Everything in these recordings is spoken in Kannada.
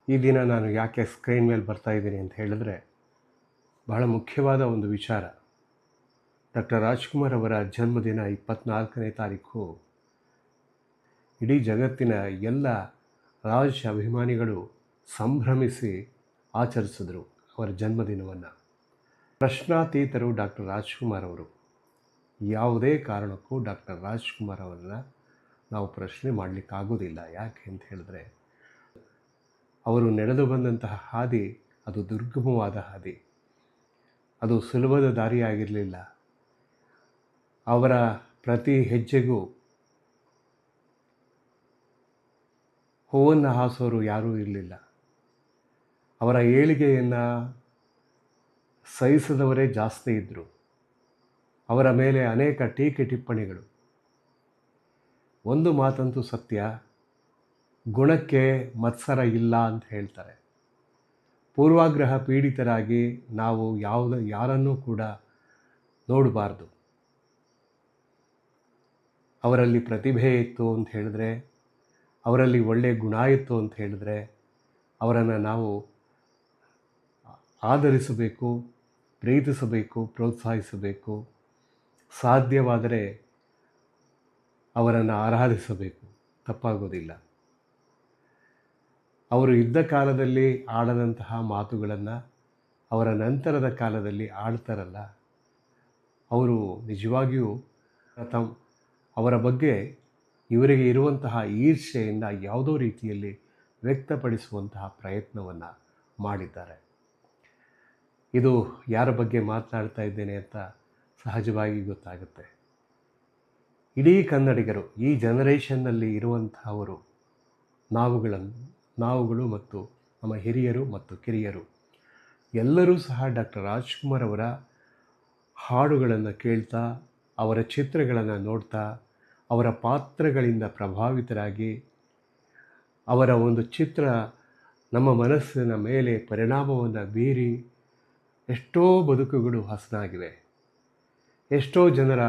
ಈ ದಿನ ನಾನು ಯಾಕೆ ಸ್ಕ್ರೀನ್ ಮೇಲೆ ಬರ್ತಾ ಇದ್ದೀನಿ ಅಂತ ಹೇಳಿದ್ರೆ, ಬಹಳ ಮುಖ್ಯವಾದ ಒಂದು ವಿಚಾರ. ಡಾಕ್ಟರ್ ರಾಜ್ಕುಮಾರ್ ಅವರ ಜನ್ಮದಿನ 24ನೇ ತಾರೀಕು ಇಡೀ ಜಗತ್ತಿನ ಎಲ್ಲ ರಾಜ್ ಅಭಿಮಾನಿಗಳು ಸಂಭ್ರಮಿಸಿ ಆಚರಿಸಿದ್ರು ಅವರ ಜನ್ಮದಿನವನ್ನು. ಪ್ರಶ್ನಾತೀತರು ಡಾಕ್ಟರ್ ರಾಜ್ಕುಮಾರ್ ಅವರು. ಯಾವುದೇ ಕಾರಣಕ್ಕೂ ಡಾಕ್ಟರ್ ರಾಜ್ಕುಮಾರ್ ಅವರನ್ನು ನಾವು ಪ್ರಶ್ನೆ ಮಾಡಲಿಕ್ಕಾಗೋದಿಲ್ಲ. ಯಾಕೆ ಅಂತ ಹೇಳಿದ್ರೆ, ಅವರು ನಡೆದು ಬಂದಂತಹ ಹಾದಿ ಅದು ದುರ್ಗಮವಾದ ಹಾದಿ, ಅದು ಸುಲಭದ ದಾರಿಯಾಗಿರಲಿಲ್ಲ. ಅವರ ಪ್ರತಿ ಹೆಜ್ಜೆಗೂ ಹೂವನ್ನು ಹಾಸೋರು ಯಾರೂ ಇರಲಿಲ್ಲ. ಅವರ ಏಳಿಗೆಯನ್ನು ಸಹಿಸಿದವರೇ ಜಾಸ್ತಿ ಇದ್ದರು. ಅವರ ಮೇಲೆ ಅನೇಕ ಟೀಕೆ ಟಿಪ್ಪಣಿಗಳು. ಒಂದು ಮಾತಂತೂ ಸತ್ಯ, ಗುಣಕ್ಕೆ ಮತ್ಸರ ಇಲ್ಲ ಅಂತ ಹೇಳ್ತಾರೆ. ಪೂರ್ವಾಗ್ರಹ ಪೀಡಿತರಾಗಿ ನಾವು ಯಾರನ್ನೂ ಕೂಡ ನೋಡಬಾರ್ದು. ಅವರಲ್ಲಿ ಪ್ರತಿಭೆ ಇತ್ತು ಅಂತ ಹೇಳಿದ್ರೆ, ಅವರಲ್ಲಿ ಒಳ್ಳೆಯ ಗುಣ ಇತ್ತು ಅಂತ ಹೇಳಿದ್ರೆ, ಅವರನ್ನು ನಾವು ಆದರಿಸಬೇಕು, ಪ್ರೀತಿಸಬೇಕು, ಪ್ರೋತ್ಸಾಹಿಸಬೇಕು. ಸಾಧ್ಯವಾದರೆ ಅವರನ್ನು ಆರಾಧಿಸಬೇಕು. ತಪ್ಪಾಗೋದಿಲ್ಲ. ಅವರು ಇದ್ದ ಕಾಲದಲ್ಲಿ ಆಡದಂತಹ ಮಾತುಗಳನ್ನು ಅವರ ನಂತರದ ಕಾಲದಲ್ಲಿ ಆಡ್ತಾರಲ್ಲ, ಅವರು ನಿಜವಾಗಿಯೂ ಅವರ ಬಗ್ಗೆ ಇವರಿಗೆ ಇರುವಂತಹ ಈರ್ಷ್ಯೆಯಿಂದ ಯಾವುದೋ ರೀತಿಯಲ್ಲಿ ವ್ಯಕ್ತಪಡಿಸುವಂತಹ ಪ್ರಯತ್ನವನ್ನು ಮಾಡಿದ್ದಾರೆ. ಇದು ಯಾರ ಬಗ್ಗೆ ಮಾತನಾಡ್ತಾ ಇದ್ದೇನೆ ಅಂತ ಸಹಜವಾಗಿ ಗೊತ್ತಾಗುತ್ತೆ. ಇಡೀ ಕನ್ನಡಿಗರು, ಈ ಜನರೇಷನ್ನಲ್ಲಿ ಇರುವಂತಹವರು, ನಾವುಗಳು ಮತ್ತು ನಮ್ಮ ಹಿರಿಯರು ಮತ್ತು ಕಿರಿಯರು ಎಲ್ಲರೂ ಸಹ ಡಾಕ್ಟರ್ ರಾಜ್ಕುಮಾರ್ ಅವರ ಹಾಡುಗಳನ್ನು ಕೇಳ್ತಾ, ಅವರ ಚಿತ್ರಗಳನ್ನು ನೋಡ್ತಾ, ಅವರ ಪಾತ್ರಗಳಿಂದ ಪ್ರಭಾವಿತರಾಗಿ, ಅವರ ಒಂದು ಚಿತ್ರ ನಮ್ಮ ಮನಸ್ಸಿನ ಮೇಲೆ ಪರಿಣಾಮವನ್ನು ಬೀರಿ ಎಷ್ಟೋ ಬದುಕುಗಳು ಹಸನಾಗಿವೆ. ಎಷ್ಟೋ ಜನರ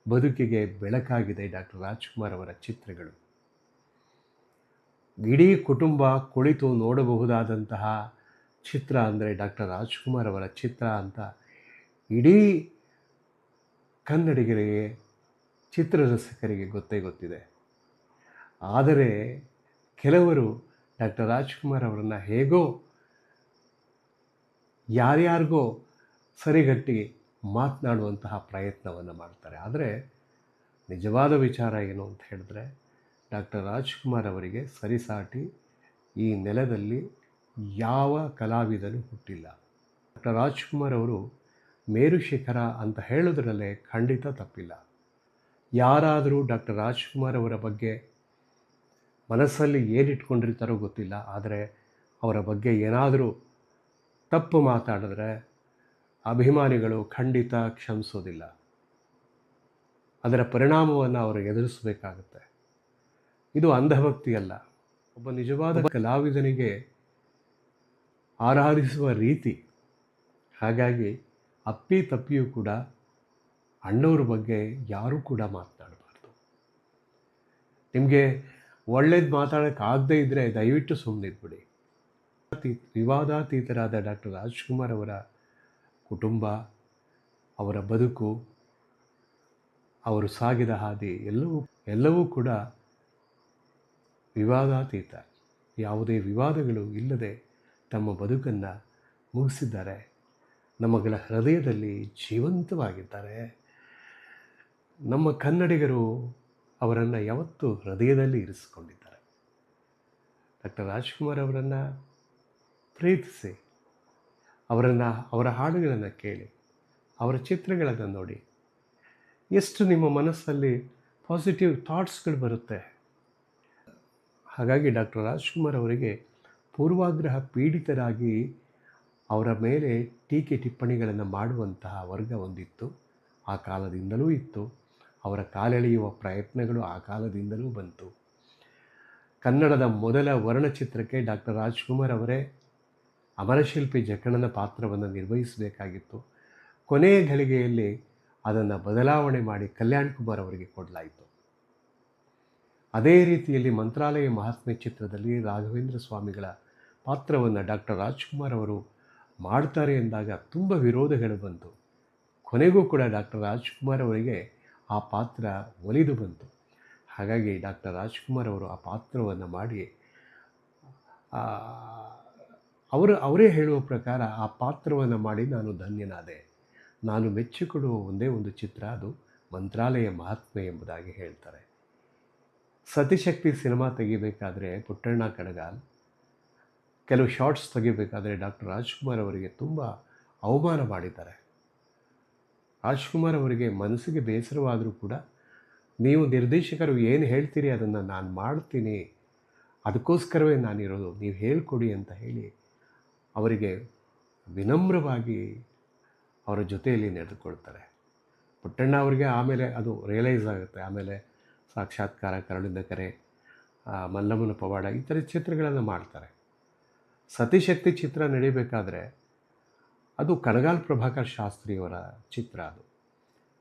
ಬದುಕಿಗೆ ಬೆಳಕಾಗಿದೆ ಡಾಕ್ಟರ್ ರಾಜ್ಕುಮಾರ್ ಅವರ ಚಿತ್ರಗಳು. ಇಡೀ ಕುಟುಂಬ ಕುಳಿತು ನೋಡಬಹುದಾದಂತಹ ಚಿತ್ರ ಅಂದರೆ ಡಾಕ್ಟರ್ ರಾಜ್ಕುಮಾರ್ ಅವರ ಚಿತ್ರ ಅಂತ ಇಡೀ ಕನ್ನಡಿಗರಿಗೆ, ಚಿತ್ರರಸಿಕರಿಗೆ ಗೊತ್ತಿದೆ. ಆದರೆ ಕೆಲವರು ಡಾಕ್ಟರ್ ರಾಜ್ಕುಮಾರ್ ಅವರನ್ನು ಹೇಗೋ ಯಾರ್ಯಾರಿಗೋ ಸರಿಗಟ್ಟಿ ಮಾತನಾಡುವಂತಹ ಪ್ರಯತ್ನವನ್ನು ಮಾಡ್ತಾರೆ. ಆದರೆ ನಿಜವಾದ ವಿಚಾರ ಏನು ಅಂತ ಹೇಳಿದ್ರೆ, ಡಾಕ್ಟರ್ ರಾಜ್ಕುಮಾರ್ ಅವರಿಗೆ ಸರಿಸಾಟಿ ಈ ನೆಲದಲ್ಲಿ ಯಾವ ಕಲಾವಿದನೂ ಹುಟ್ಟಿಲ್ಲ. ಡಾಕ್ಟರ್ ರಾಜ್ಕುಮಾರ್ ಅವರು ಮೇರು ಶಿಖರ ಅಂತ ಹೇಳೋದ್ರಲ್ಲೇ ಖಂಡಿತ ತಪ್ಪಿಲ್ಲ. ಯಾರಾದರೂ ಡಾಕ್ಟರ್ ರಾಜ್ಕುಮಾರ್ ಅವರ ಬಗ್ಗೆ ಮನಸ್ಸಲ್ಲಿ ಏನಿಟ್ಕೊಂಡಿರ್ತಾರೋ ಗೊತ್ತಿಲ್ಲ, ಆದರೆ ಅವರ ಬಗ್ಗೆ ಏನಾದರೂ ತಪ್ಪು ಮಾತಾಡಿದ್ರೆ ಅಭಿಮಾನಿಗಳು ಖಂಡಿತ ಕ್ಷಮಿಸೋದಿಲ್ಲ. ಅದರ ಪರಿಣಾಮವನ್ನು ಅವರು ಎದುರಿಸಬೇಕಾಗುತ್ತೆ. ಇದು ಅಂಧಭಕ್ತಿ ಅಲ್ಲ. ಒಬ್ಬ ನಿಜವಾದ ಕಲಾವಿದನಿಗೆ ಆರಾಧಿಸುವ ರೀತಿ. ಹಾಗಾಗಿ ಅಪ್ಪಿ ತಪ್ಪಿಯೂ ಕೂಡ ಅಣ್ಣವ್ರ ಬಗ್ಗೆ ಯಾರೂ ಕೂಡ ಮಾತನಾಡಬಾರ್ದು. ನಿಮಗೆ ಒಳ್ಳೇದು ಮಾತಾಡೋಕ್ಕಾಗದೇ ಇದ್ದರೆ ದಯವಿಟ್ಟು ಸುಮ್ಮನಿದ್ಬಿಡಿ. ವಿವಾದಾತೀತರಾದ ಡಾಕ್ಟರ್ ರಾಜ್ಕುಮಾರ್ ಅವರ ಕುಟುಂಬ, ಅವರ ಬದುಕು, ಅವರು ಸಾಗಿದ ಹಾದಿ ಎಲ್ಲವೂ ಕೂಡ ವಿವಾದಾತೀತ. ಯಾವುದೇ ವಿವಾದಗಳು ಇಲ್ಲದೆ ತಮ್ಮ ಬದುಕನ್ನು ಮುಗಿಸಿದ್ದಾರೆ. ನಮ್ಮಗಳ ಹೃದಯದಲ್ಲಿ ಜೀವಂತವಾಗಿದ್ದಾರೆ. ನಮ್ಮ ಕನ್ನಡಿಗರು ಅವರನ್ನು ಯಾವತ್ತೂ ಹೃದಯದಲ್ಲಿ ಇರಿಸಿಕೊಂಡಿದ್ದಾರೆ. ಡಾಕ್ಟರ್ ರಾಜ್ಕುಮಾರ್ ಅವರನ್ನು ಪ್ರೀತಿಸಿ, ಅವರ ಹಾಡುಗಳನ್ನು ಕೇಳಿ, ಅವರ ಚಿತ್ರಗಳನ್ನು ನೋಡಿ. ಎಷ್ಟು ನಿಮ್ಮ ಮನಸ್ಸಲ್ಲಿ ಪಾಸಿಟಿವ್ ಥಾಟ್ಸ್ಗಳು ಬರುತ್ತೆ. ಹಾಗಾಗಿ ಡಾಕ್ಟರ್ ರಾಜ್ಕುಮಾರ್ ಅವರಿಗೆ ಪೂರ್ವಾಗ್ರಹ ಪೀಡಿತರಾಗಿ ಅವರ ಮೇಲೆ ಟೀಕೆ ಟಿಪ್ಪಣಿಗಳನ್ನು ಮಾಡುವಂತಹ ವರ್ಗ ಒಂದಿತ್ತು, ಆ ಕಾಲದಿಂದಲೂ ಇತ್ತು. ಅವರ ಕಾಲೆಳೆಯುವ ಪ್ರಯತ್ನಗಳು ಆ ಕಾಲದಿಂದಲೂ ಬಂತು. ಕನ್ನಡದ ಮೊದಲ ವರ್ಣಚಿತ್ರಕ್ಕೆ ಡಾಕ್ಟರ್ ರಾಜ್ಕುಮಾರ್ ಅವರೇ ಅಮರಶಿಲ್ಪಿ ಜಕ್ಕಣ್ಣನ ಪಾತ್ರವನ್ನು ನಿರ್ವಹಿಸಬೇಕಾಗಿತ್ತು. ಕೊನೆಯ ಘಳಿಗೆಯಲ್ಲಿ ಅದನ್ನು ಬದಲಾವಣೆ ಮಾಡಿ ಕಲ್ಯಾಣ್ ಕುಮಾರ್ ಅವರಿಗೆ ಕೊಡಲಾಯಿತು. ಅದೇ ರೀತಿಯಲ್ಲಿ ಮಂತ್ರಾಲಯ ಮಹಾತ್ಮೆ ಚಿತ್ರದಲ್ಲಿ ರಾಘವೇಂದ್ರ ಸ್ವಾಮಿಗಳ ಪಾತ್ರವನ್ನು ಡಾಕ್ಟರ್ ರಾಜ್ಕುಮಾರ್ ಅವರು ಮಾಡ್ತಾರೆ ಎಂದಾಗ ತುಂಬ ವಿರೋಧಗಳು ಬಂತು. ಕೊನೆಗೂ ಕೂಡ ಡಾಕ್ಟರ್ ರಾಜ್ಕುಮಾರ್ ಅವರಿಗೆ ಆ ಪಾತ್ರ ಒಲಿದು ಬಂತು. ಹಾಗಾಗಿ ಡಾಕ್ಟರ್ ರಾಜ್ಕುಮಾರ್ ಅವರು ಆ ಪಾತ್ರವನ್ನು ಮಾಡಿ ಅವರೇ ಹೇಳುವ ಪ್ರಕಾರ ಆ ಪಾತ್ರವನ್ನು ಮಾಡಿ ನಾನು ಧನ್ಯನಾದೆ. ನಾನು ಮೆಚ್ಚಿಕೊಡುವ ಒಂದೇ ಒಂದು ಚಿತ್ರ, ಅದು ಮಂತ್ರಾಲಯ ಮಹಾತ್ಮೆ ಎಂಬುದಾಗಿ ಹೇಳ್ತಾರೆ. ಸತಿಶಕ್ತಿ ಸಿನಿಮಾ ತೆಗಿಬೇಕಾದ್ರೆ ಪುಟ್ಟಣ್ಣ ಕಣಗಾಲ್ ಕೆಲವು ಶಾರ್ಟ್ಸ್ ತೆಗಿಬೇಕಾದ್ರೆ ಡಾಕ್ಟರ್ ರಾಜ್ಕುಮಾರ್ ಅವರಿಗೆ ತುಂಬ ಅವಮಾನ ಮಾಡಿದ್ದಾರೆ. ರಾಜ್ಕುಮಾರ್ ಅವರಿಗೆ ಮನಸ್ಸಿಗೆ ಬೇಸರವಾದರೂ ಕೂಡ, ನೀವು ನಿರ್ದೇಶಕರು ಏನು ಹೇಳ್ತೀರಿ ಅದನ್ನು ನಾನು ಮಾಡ್ತೀನಿ, ಅದಕ್ಕೋಸ್ಕರವೇ ನಾನಿರೋದು, ನೀವು ಹೇಳ್ಕೊಡಿ ಅಂತ ಹೇಳಿ ಅವರಿಗೆ ವಿನಮ್ರವಾಗಿ ಅವರ ಜೊತೆಯಲ್ಲಿ ನಡೆದುಕೊಳ್ತಾರೆ. ಪುಟ್ಟಣ್ಣ ಅವರಿಗೆ ಆಮೇಲೆ ಅದು ರಿಯಲೈಸ್ ಆಗುತ್ತೆ. ಆಮೇಲೆ ಸಾಕ್ಷಾತ್ಕಾರ, ಕರುಳಿನ ಕರೆ, ಮಲ್ಲಮ್ಮನ ಪವಾಡ ಈ ಥರ ಚಿತ್ರಗಳನ್ನು ಮಾಡ್ತಾರೆ. ಸತಿಶಕ್ತಿ ಚಿತ್ರ ನಡೀಬೇಕಾದ್ರೆ ಅದು ಕಣಗಾಲ್ ಪ್ರಭಾಕರ್ ಶಾಸ್ತ್ರಿಯವರ ಚಿತ್ರ. ಅದು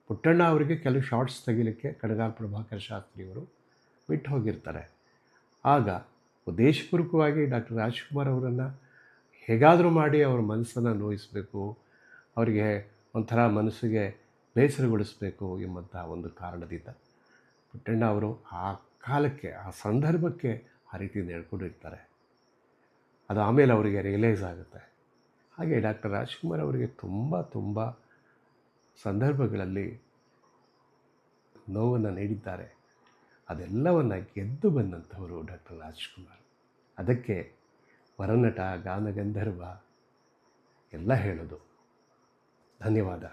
ಪುಟ್ಟಣ್ಣ ಅವರಿಗೆ ಕೆಲವು ಶಾರ್ಟ್ಸ್ ತೆಗಿಲಿಕ್ಕೆ ಕಣಗಾಲ್ ಪ್ರಭಾಕರ್ ಶಾಸ್ತ್ರಿಯವರು ಬಿಟ್ಟು ಹೋಗಿರ್ತಾರೆ. ಆಗ ಉದ್ದೇಶಪೂರ್ವಕವಾಗಿ ಡಾಕ್ಟರ್ ರಾಜ್ಕುಮಾರ್ ಅವರನ್ನು ಹೇಗಾದರೂ ಮಾಡಿ ಅವರ ಮನಸ್ಸನ್ನು ನೋಯಿಸಬೇಕು, ಅವರಿಗೆ ಒಂಥರ ಮನಸ್ಸಿಗೆ ಬೇಸರಗೊಳಿಸಬೇಕು ಎಂಬಂತಹ ಒಂದು ಕಾರಣದಿಂದ ಪುಟ್ಟಣ್ಣ ಅವರು ಆ ಕಾಲಕ್ಕೆ, ಆ ಸಂದರ್ಭಕ್ಕೆ ಆ ರೀತಿ ನಡ್ಕೊಂಡಿರ್ತಾರೆ. ಅದು ಆಮೇಲೆ ಅವರಿಗೆ ರಿಯಲೈಸ್ ಆಗುತ್ತೆ. ಹಾಗೆ ಡಾಕ್ಟರ್ ರಾಜ್ಕುಮಾರ್ ಅವರಿಗೆ ತುಂಬ ಸಂದರ್ಭಗಳಲ್ಲಿ ನೋವನ್ನು ನೀಡಿದ್ದಾರೆ. ಅದೆಲ್ಲವನ್ನು ಗೆದ್ದು ಬಂದಂಥವರು ಡಾಕ್ಟರ್ ರಾಜ್ಕುಮಾರ್. ಅದಕ್ಕೆ ವರನಟ, ಗಾನಗಂಧರ್ವ ಎಲ್ಲ ಹೇಳೋದು. ಧನ್ಯವಾದ.